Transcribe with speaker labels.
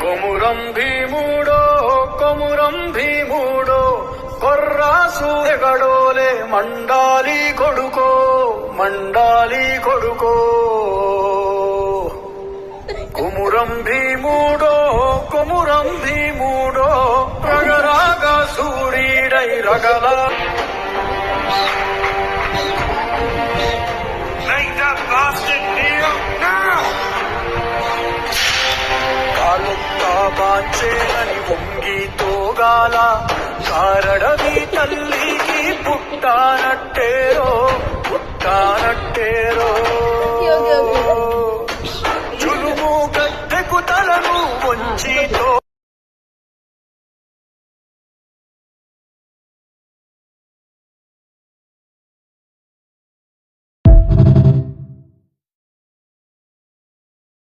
Speaker 1: కొమురం భీముడో కొమురం భీముడో కొర్రాసు ఎగడోలే మండాలి కొడుకో మండాలి కొడుకో కొమురం భీముడో కొమురం భీముడో రగరాగా సూరీడై రగల బాంచేనని పొంగితోగాల కారడవి తల్లికి పుట్టానట్టేరో పుట్టానట్టేరో జులుము గద్దెకు తలను వంచితో